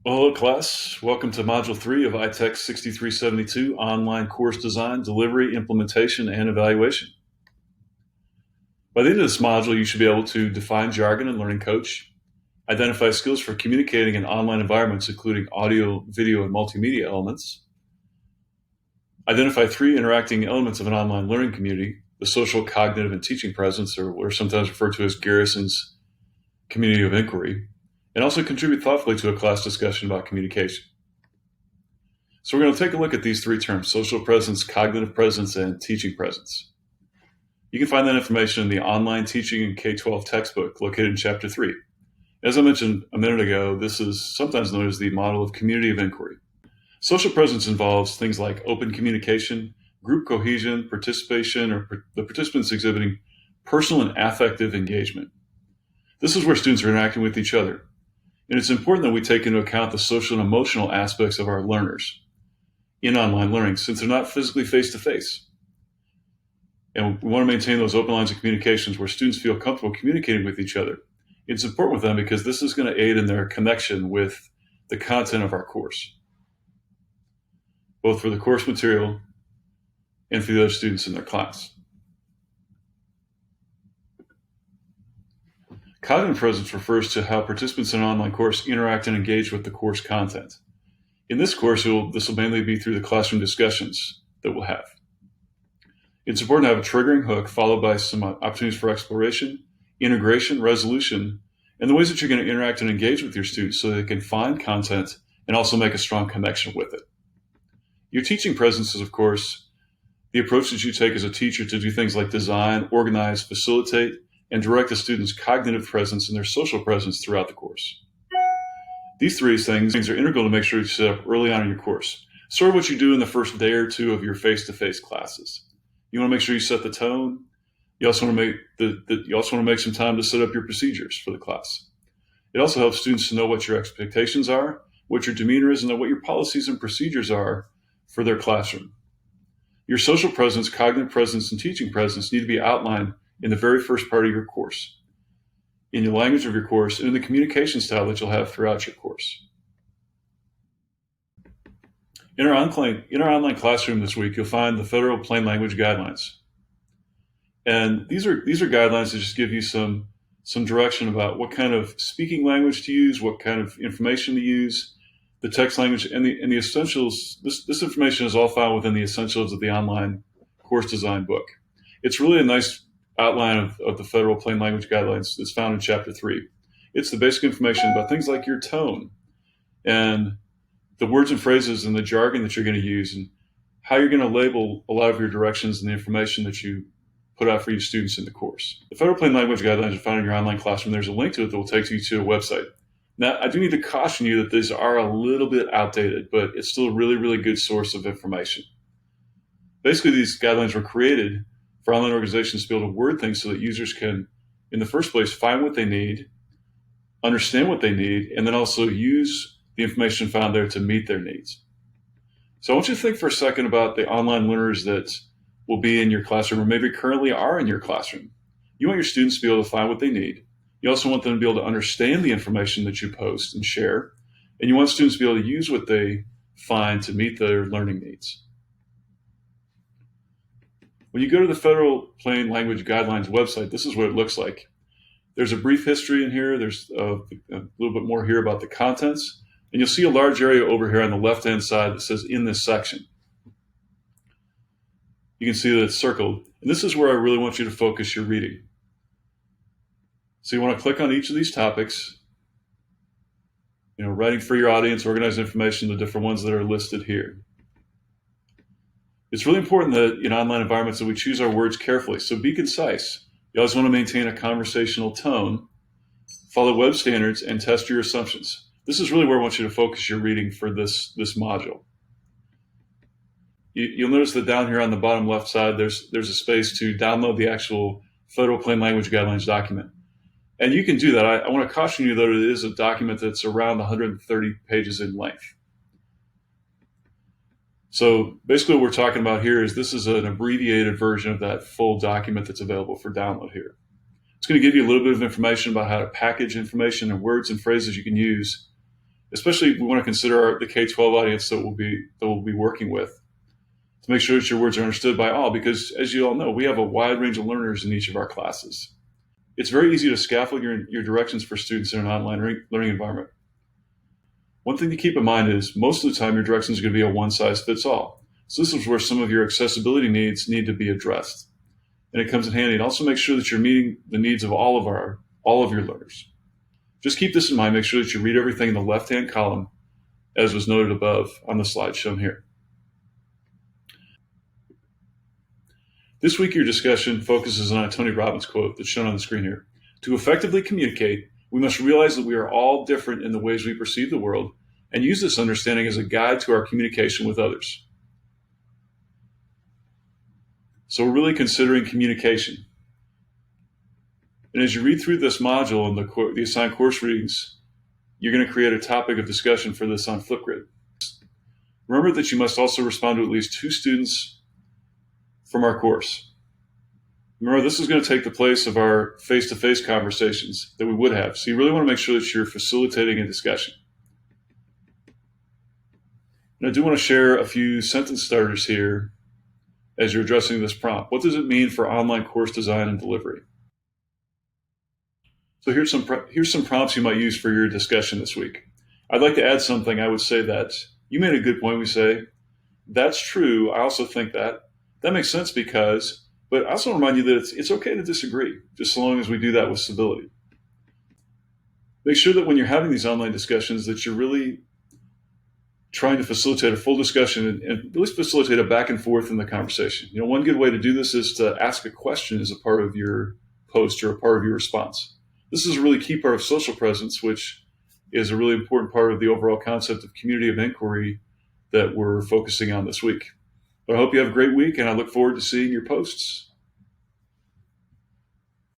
Well, hello, class. Welcome to Module 3 of ITEC 6372, Online Course Design, Delivery, Implementation, and Evaluation. By the end of this module, you should be able to define jargon and learning coach, identify skills for communicating in online environments, including audio, video, and multimedia elements, identify 3 interacting elements of an online learning community, the social, cognitive, and teaching presence, or sometimes referred to as Garrison's community of inquiry, and also contribute thoughtfully to a class discussion about communication. So we're going to take a look at these 3 terms: social presence, cognitive presence, and teaching presence. You can find that information in the online teaching in K-12 textbook located in Chapter 3. As I mentioned a minute ago, this is sometimes known as the model of community of inquiry. Social presence involves things like open communication, group cohesion, participation, or the participants exhibiting personal and affective engagement. This is where students are interacting with each other. And it's important that we take into account the social and emotional aspects of our learners in online learning, since they're not physically face-to-face. And we want to maintain those open lines of communications where students feel comfortable communicating with each other. It's important with them because this is going to aid in their connection with the content of our course, both for the course material and for the other students in their class. Cognitive presence refers to how participants in an online course interact and engage with the course content. In this course, this will mainly be through the classroom discussions that we'll have. It's important to have a triggering hook followed by some opportunities for exploration, integration, resolution, and the ways that you're going to interact and engage with your students so they can find content and also make a strong connection with it. Your teaching presence is, of course, the approach that you take as a teacher to do things like design, organize, facilitate, and direct the students' cognitive presence and their social presence throughout the course. These 3 things are integral to make sure you set up early on in your course. Sort of what you do in the first day or 2 of your face-to-face classes. You want to make sure you set the tone. You also want to make some time to set up your procedures for the class. It also helps students to know what your expectations are, what your demeanor is, and what your policies and procedures are for their classroom. Your social presence, cognitive presence, and teaching presence need to be outlined in the very first part of your course, in your language of your course, and in the communication style that you'll have throughout your course. In our online classroom this week, you'll find the Federal Plain Language Guidelines. And these are guidelines that just give you some direction about what kind of speaking language to use, what kind of information to use, the text language, and the essentials. This information is all found within the essentials of the online course design book. It's really a nice outline of the Federal Plain Language Guidelines that's found in Chapter 3. It's the basic information about things like your tone and the words and phrases and the jargon that you're going to use and how you're going to label a lot of your directions and the information that you put out for your students in the course. The Federal Plain Language Guidelines are found in your online classroom. There's a link to it that will take you to a website. Now, I do need to caution you that these are a little bit outdated, but it's still a really, really good source of information. Basically, these guidelines were created for online organizations to be able to word things so that users can, in the first place, find what they need, understand what they need, and then also use the information found there to meet their needs. So I want you to think for a second about the online learners that will be in your classroom or maybe currently are in your classroom. You want your students to be able to find what they need. You also want them to be able to understand the information that you post and share. And you want students to be able to use what they find to meet their learning needs. When you go to the Federal Plain Language Guidelines website, this is what it looks like. There's a brief history in here. There's a little bit more here about the contents. And you'll see a large area over here on the left-hand side that says "in this section." You can see that it's circled. And this is where I really want you to focus your reading. So you want to click on each of these topics, writing for your audience, organized information, the different ones that are listed here. It's really important that in online environments that we choose our words carefully. So be concise. You always want to maintain a conversational tone, follow web standards, and test your assumptions. This is really where I want you to focus your reading for this module. You'll notice that down here on the bottom left side, there's a space to download the actual Federal Plain Language Guidelines document. And you can do that. I want to caution you, though, that it is a document that's around 130 pages in length. So basically what we're talking about here is this is an abbreviated version of that full document that's available for download here. It's going to give you a little bit of information about how to package information and words and phrases you can use especially if we want to consider the K-12 audience that we'll be working with, to make sure that your words are understood by all, because as you all know, we have a wide range of learners in each of our classes. It's very easy to scaffold your directions for students in an online learning environment. One thing to keep in mind is most of the time your directions are going to be a one-size-fits-all. So this is where some of your accessibility needs need to be addressed. And it comes in handy. And also make sure that you're meeting the needs of all of your learners. Just keep this in mind. Make sure that you read everything in the left-hand column, as was noted above on the slide shown here. This week, your discussion focuses on a Tony Robbins quote that's shown on the screen here. To effectively communicate, we must realize that we are all different in the ways we perceive the world and use this understanding as a guide to our communication with others. So we're really considering communication. And as you read through this module and the assigned course readings, you're going to create a topic of discussion for this on Flipgrid. Remember that you must also respond to at least 2 students from our course. Remember, this is going to take the place of our face-to-face conversations that we would have. So you really want to make sure that you're facilitating a discussion. And I do want to share a few sentence starters here as you're addressing this prompt. What does it mean for online course design and delivery? So here's some prompts you might use for your discussion this week. I'd like to add something. I would say that you made a good point. We say, that's true. I also think that. That makes sense because, but I also remind you that it's okay to disagree, just so long as we do that with civility. Make sure that when you're having these online discussions that you're really trying to facilitate a full discussion and at least facilitate a back and forth in the conversation. You know, one good way to do this is to ask a question as a part of your post or a part of your response. This is a really key part of social presence, which is a really important part of the overall concept of community of inquiry that we're focusing on this week. But I hope you have a great week, and I look forward to seeing your posts.